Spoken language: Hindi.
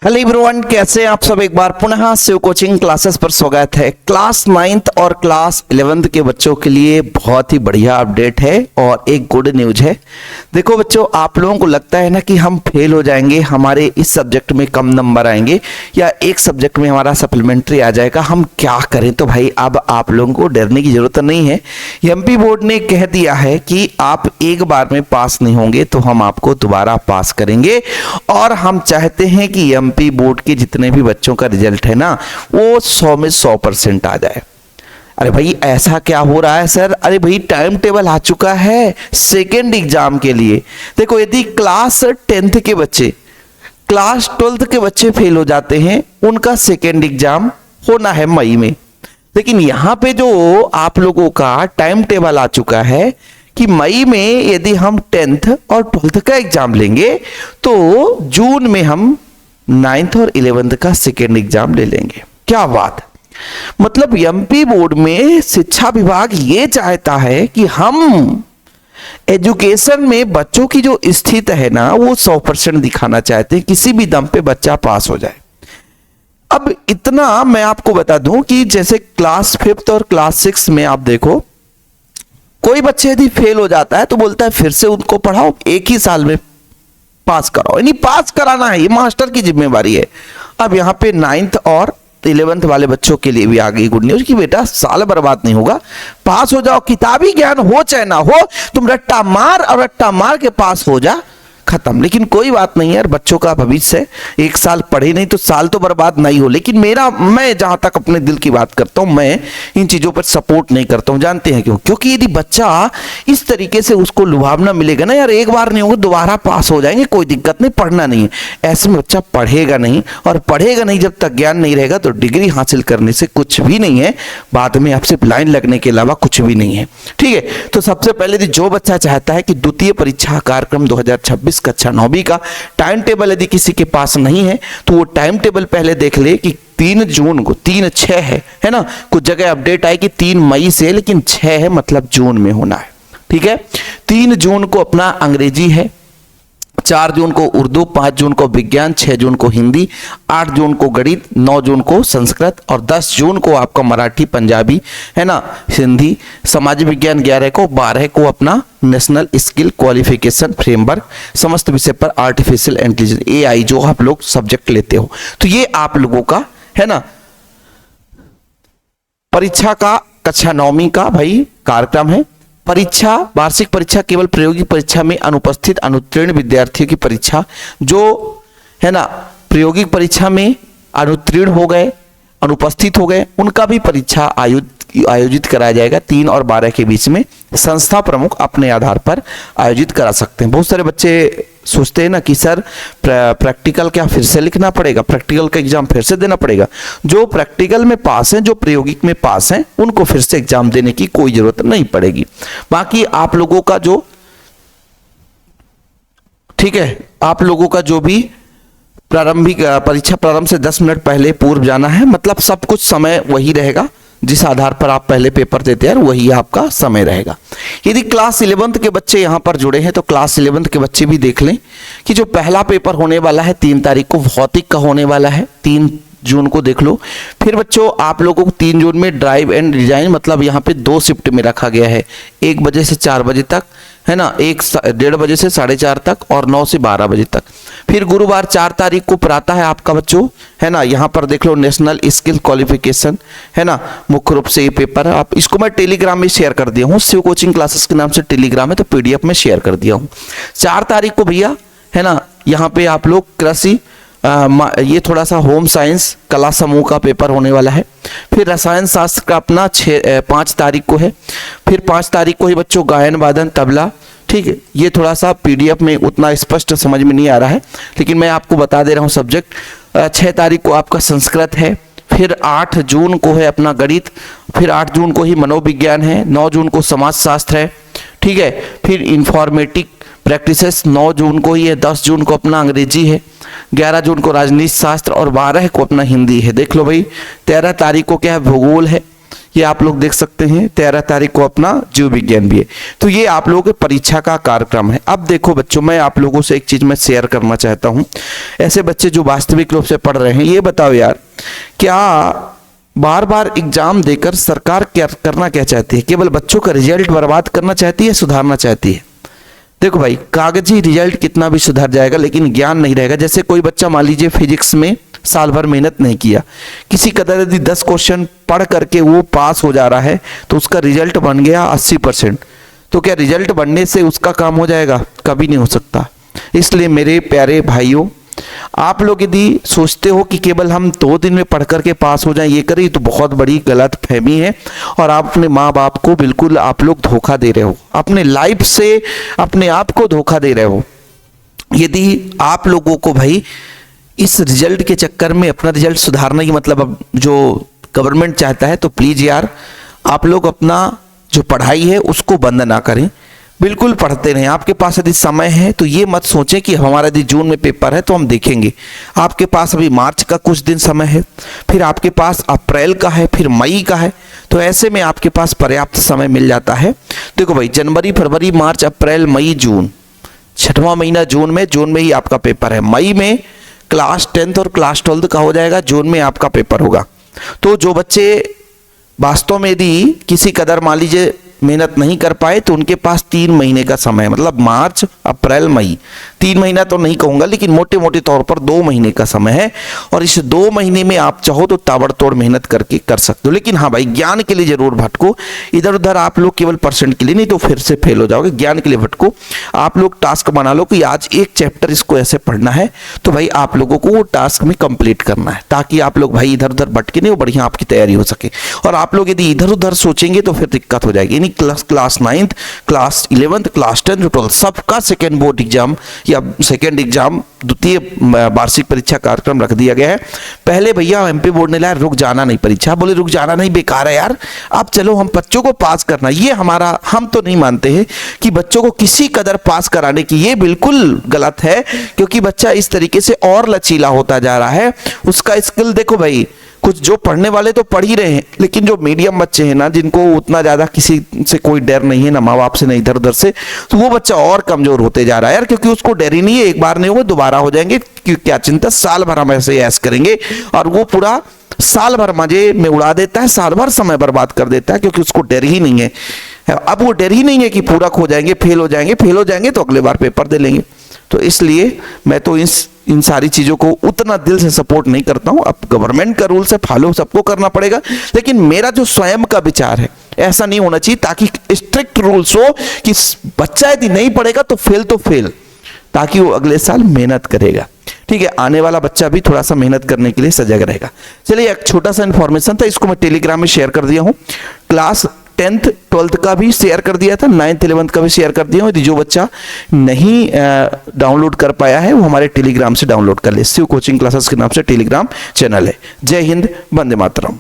हेलो एवरीवन, कैसे हैं आप सब। एक बार पुनः शिव कोचिंग क्लासेस पर स्वागत है। क्लास 9th और क्लास 11th के बच्चों के लिए बहुत ही बढ़िया अपडेट है और एक गुड न्यूज है। देखो बच्चों, आप लोगों को लगता है ना कि हम फेल हो जाएंगे, हमारे इस सब्जेक्ट में कम नंबर आएंगे या एक सब्जेक्ट में हमारा सप्लीमेंट्री आ जाएगा, हम क्या करें। तो भाई अब आप लोगों को डरने की जरूरत नहीं है। एमपी बोर्ड ने कह दिया है कि आप एक बार में पास नहीं होंगे तो हम आपको दोबारा पास करेंगे और हम चाहते हैं कि एमपी बोर्ड के जितने भी बच्चों का रिजल्ट है ना वो 100 में 100% आ जाए। अरे भाई ऐसा क्या हो रहा है सर? अरे भाई टाइम टेबल आ चुका है सेकेंड एग्जाम के लिए। देखो, यदि क्लास 10th के बच्चे क्लास 12th के बच्चे फेल हो जाते हैं, उनका सेकेंड एग्जाम होना है मई में। लेकिन यहां पे जो आप लोगों का टाइम टेबल आ चुका है कि मई में यदि हम 10th और 12th का एग्जाम लेंगे तो जून में हम 9th और 11th का सेकेंड एग्जाम ले लेंगे। क्या बात! मतलब एमपी बोर्ड में शिक्षा विभाग ये चाहता है कि हम एजुकेशन में बच्चों की जो स्थिति है ना वो 100% दिखाना चाहते हैं, किसी भी दम पे बच्चा पास हो जाए। अब इतना मैं आपको बता दूं कि जैसे क्लास 5th और क्लास 6 में आप देखो, कोई बच्चे यदि फेल हो जाता है तो बोलता है फिर से उनको पढ़ाओ, एक ही साल में पास कराओ, यानी पास कराना है, ये मास्टर की जिम्मेवारी है। अब यहाँ पे 9th और 11th वाले बच्चों के लिए भी आ गई गुड न्यूज कि बेटा साल बर्बाद नहीं होगा, पास हो जाओ, किताबी ज्ञान हो चाहे ना हो, तुम रट्टा मार और रट्टा मार के पास हो जा, खत्म। लेकिन कोई बात नहीं है यार, बच्चों का भविष्य है, एक साल पढ़े नहीं तो साल तो बर्बाद नहीं हो। लेकिन मैं जहां तक अपने दिल की बात करता हूं, मैं इन चीजों पर सपोर्ट नहीं करता हूं। जानते हैं क्यों? क्योंकि यदि बच्चा इस तरीके से उसको लुभावना मिलेगा ना, यार एक बार नहीं होगा दोबारा पास हो जाएंगे, कोई दिक्कत नहीं, पढ़ना नहीं है, ऐसे में बच्चा पढ़ेगा नहीं, और पढ़ेगा नहीं जब तक ज्ञान नहीं रहेगा तो डिग्री हासिल करने से कुछ भी नहीं है, बाद में आपसे लाइन लगने के अलावा कुछ भी नहीं है। ठीक है, तो सबसे पहले जो बच्चा चाहता है कि द्वितीय परीक्षा कार्यक्रम 2026 कक्षा 9वीं का टाइम टेबल यदि किसी के पास नहीं है तो वो टाइम टेबल पहले देख ले कि 3 जून को 3/6 है ना, कुछ जगह अपडेट आई कि 3 मई से, लेकिन 6 है मतलब जून में होना है। ठीक है, 3 जून को अपना अंग्रेजी है, 4 जून को उर्दू, 5 जून को विज्ञान, 6 जून को हिंदी, 8 जून को गणित, 9 जून को संस्कृत और 10 जून को आपका मराठी, पंजाबी है ना, हिंदी, समाज विज्ञान 11 को, 12 को अपना नेशनल स्किल क्वालिफिकेशन फ्रेमवर्क, समस्त विषय पर आर्टिफिशियल इंटेलिजेंस AI जो आप लोग सब्जेक्ट लेते हो। तो ये आप लोगों का है ना परीक्षा का कक्षा 9वीं का भाई कार्यक्रम है। परीक्षा, वार्षिक परीक्षा केवल प्रायोगिक परीक्षा में अनुपस्थित अनुत्तीर्ण विद्यार्थियों की परीक्षा, जो है ना प्रायोगिक परीक्षा में अनुत्तीर्ण हो गए, अनुपस्थित हो गए, उनका भी परीक्षा आयोजित कराया जाएगा 3 और 12 के बीच में। संस्था प्रमुख अपने आधार पर आयोजित करा सकते हैं। बहुत सारे बच्चे सोचते हैं ना कि सर प्रैक्टिकल क्या फिर से लिखना पड़ेगा, प्रैक्टिकल का एग्जाम फिर से देना पड़ेगा। जो प्रैक्टिकल में पास हैं, जो प्रायोगिक में पास हैं, उनको फिर से एग्जाम देने की कोई जरूरत नहीं पड़ेगी। बाकी आप लोगों का जो, ठीक है, आप लोगों का जो भी प्रारंभिक परीक्षा प्रारंभ से 10 मिनट पहले पूर्व जाना है, मतलब सब कुछ समय वही रहेगा, जिस आधार पर आप पहले पेपर देते हैं वही आपका समय रहेगा। यदि क्लास 11th के बच्चे यहां पर जुड़े हैं तो क्लास 11th के बच्चे भी देख लें कि जो पहला पेपर होने वाला है 3 तारीख को भौतिक का होने वाला है, 3 जून को देख लो। फिर बच्चों आप लोगों को 3 जून में ड्राइव एंड डिजाइन, मतलब यहाँ पे 2 शिफ्ट में रखा गया है, 1 बजे से 4 बजे तक है ना, 1:30 बजे से 4:30 तक और 9 से 12 बजे तक। फिर गुरुवार 4 तारीख को प्रातः है आपका बच्चों, है ना, यहाँ पर देख लो नेशनल स्किल क्वालिफिकेशन है ना, मुख्य रूप से ये पेपर है। आप इसको मैं टेलीग्राम में शेयर कर दिया हूँ, शिव कोचिंग क्लासेस के नाम से टेलीग्राम है, तो PDF में शेयर कर दिया हूँ। 4 तारीख को भैया है ना, यहाँ पे आप लोग कृषि, ये थोड़ा सा होम साइंस कला समूह का पेपर होने वाला है। फिर रसायन शास्त्र का अपना 5 तारीख को है। फिर 5 तारीख को ही बच्चों गायन वादन तबला, ठीक है, ये थोड़ा सा PDF में उतना स्पष्ट समझ में नहीं आ रहा है, लेकिन मैं आपको बता दे रहा हूँ सब्जेक्ट। 6 तारीख को आपका संस्कृत है। फिर 8 जून को है अपना गणित। फिर 8 जून को ही मनोविज्ञान है। 9 जून को समाज शास्त्र है। ठीक है, फिर इंफॉर्मेटिक प्रैक्टिसेस 9 जून को ही है। 10 जून को अपना अंग्रेजी है। 11 जून को राजनीति शास्त्र और 12 को अपना हिंदी है। देख लो भाई, 13 तारीख को क्या है, भूगोल है। ये आप लोग देख सकते हैं 13 तारीख को अपना जीव विज्ञान भी है। तो ये आप लोगों के परीक्षा का कार्यक्रम है। अब देखो बच्चों, मैं आप लोगों से एक चीज मैं शेयर करना चाहता हूं। ऐसे बच्चे जो वास्तविक रूप से पढ़ रहे हैं, ये बताओ यार, क्या बार बार एग्जाम देकर सरकार क्या करना क्या चाहती है? केवल बच्चों का रिजल्ट बर्बाद करना चाहती है, सुधारना चाहती है? देखो भाई, कागजी रिजल्ट कितना भी सुधर जाएगा लेकिन ज्ञान नहीं रहेगा। जैसे कोई बच्चा मान लीजिए फिजिक्स में साल भर मेहनत नहीं किया, किसी कदर यदि 10 क्वेश्चन पढ़ करके वो पास हो जा रहा है तो उसका रिजल्ट बन गया 80%, तो क्या रिजल्ट बनने से उसका काम हो जाएगा? कभी नहीं हो सकता। इसलिए मेरे प्यारे भाइयों, आप लोग यदि सोचते हो कि केवल हम 2 दिन में पढ़ करके पास हो जाएं, ये करें, तो बहुत बड़ी गलत फहमी है और आप अपने माँ बाप को बिल्कुल आप लोग धोखा दे रहे हो, अपने लाइफ से अपने आप को धोखा दे रहे हो। यदि आप लोगों को भाई इस रिजल्ट के चक्कर में अपना रिजल्ट सुधारने की मतलब अब जो गवर्नमेंट चाहता है, तो प्लीज यार आप लोग अपना जो पढ़ाई है उसको बंद ना करें, बिल्कुल पढ़ते रहें। आपके पास यदि समय है तो ये मत सोचें कि हमारा यदि जून में पेपर है तो हम देखेंगे। आपके पास अभी मार्च का कुछ दिन समय है, फिर आपके पास अप्रैल का है, फिर मई का है, तो ऐसे में आपके पास पर्याप्त समय मिल जाता है। देखो भाई, जनवरी, फरवरी, मार्च, अप्रैल, मई, जून, 6वां महीना जून में ही आपका पेपर है। मई में क्लास 10th और क्लास 12th का हो जाएगा, जून में आपका पेपर होगा। तो जो बच्चे वास्तव में यदि किसी कदर मान लीजिए मेहनत नहीं कर पाए तो उनके पास 3 महीने का समय, मतलब मार्च, अप्रैल, मई, 3 महीना तो नहीं कहूंगा लेकिन मोटे मोटे तौर पर 2 महीने का समय है। और इस 2 महीने में आप चाहो तो ताबड़तोड़ मेहनत करके कर सकते हो। लेकिन हाँ भाई, ज्ञान के लिए जरूर भटको। इधर उधर आप लोग केवल परसेंट के लिए नहीं तो फिर से फेल हो जाओगे। ज्ञान के लिए भटको। आप लोग टास्क बना लो कि आज एक चैप्टर इसको ऐसे पढ़ना है, तो भाई आप लोगों को वो टास्क में कंप्लीट करना है, ताकि आप लोग भाई इधर उधर भटके नहीं, वो बढ़िया आपकी तैयारी हो सके। और आप लोग यदि इधर उधर सोचेंगे तो फिर दिक्कत हो जाएगी। यानी class 9th, class 11th, class 10th, 12th सबका सेकेंड बोर्ड एग्जाम या सेकेंड एग्जाम, द्वितीय वार्षिक परीक्षा कार्यक्रम रख दिया गया है। पहले भैया एमपी बोर्ड ने लाया रुक जाना नहीं परीक्षा, बोले रुक जाना नहीं, बेकार है यार, अब चलो हम बच्चों को पास करना। ये हमारा, हम तो नहीं मानते हैं कि बच्चों को किसी कदर पास कराने की, ये बिल्कुल गलत है, क्योंकि बच्चा इस तरीके से और लचीला होता जा रहा है। उसका स्किल देखो भाई, कुछ जो पढ़ने वाले तो पढ़ ही रहे हैं, लेकिन जो मीडियम बच्चे हैं ना, जिनको उतना ज्यादा किसी से कोई डर नहीं है, ना माँ बाप से, ना इधर उधर से, तो वो बच्चा और कमजोर होते जा रहा है यार, क्योंकि उसको डर ही नहीं है। एक बार नहीं होगा दोबारा हो जाएंगे, क्या चिंता, साल भर हम ऐसे ऐश करेंगे और वो पूरा साल भर मजे में उड़ा देता है, साल भर समय बर्बाद कर देता है, क्योंकि उसको डर ही नहीं है। अब वो डर ही नहीं है कि पूरक हो जाएंगे, फेल हो जाएंगे तो अगले बार पेपर दे लेंगे। तो इसलिए मैं तो इन सारी चीजों को उतना दिल से सपोर्ट नहीं करता हूं। अब गवर्नमेंट का रूल से फॉलो सबको करना पड़ेगा, लेकिन मेरा जो स्वयं का विचार है, ऐसा नहीं होना चाहिए, ताकि स्ट्रिक्ट रूल्स हो कि बच्चा यदि नहीं पढ़ेगा तो फेल, ताकि वो अगले साल मेहनत करेगा। ठीक है, आने वाला बच्चा भी थोड़ा सा मेहनत करने के लिए सजग रहेगा। चलिए, एक छोटा सा इंफॉर्मेशन था, इसको मैं टेलीग्राम में शेयर कर दिया हूं। क्लास 10th 12th का भी शेयर कर दिया था, 9th 11th का भी शेयर कर दिया हूं। यदि जो बच्चा नहीं डाउनलोड कर पाया है वो हमारे टेलीग्राम से डाउनलोड कर ले। शिव कोचिंग क्लासेस के नाम से टेलीग्राम चैनल है। जय हिंद, वंदे मातरम।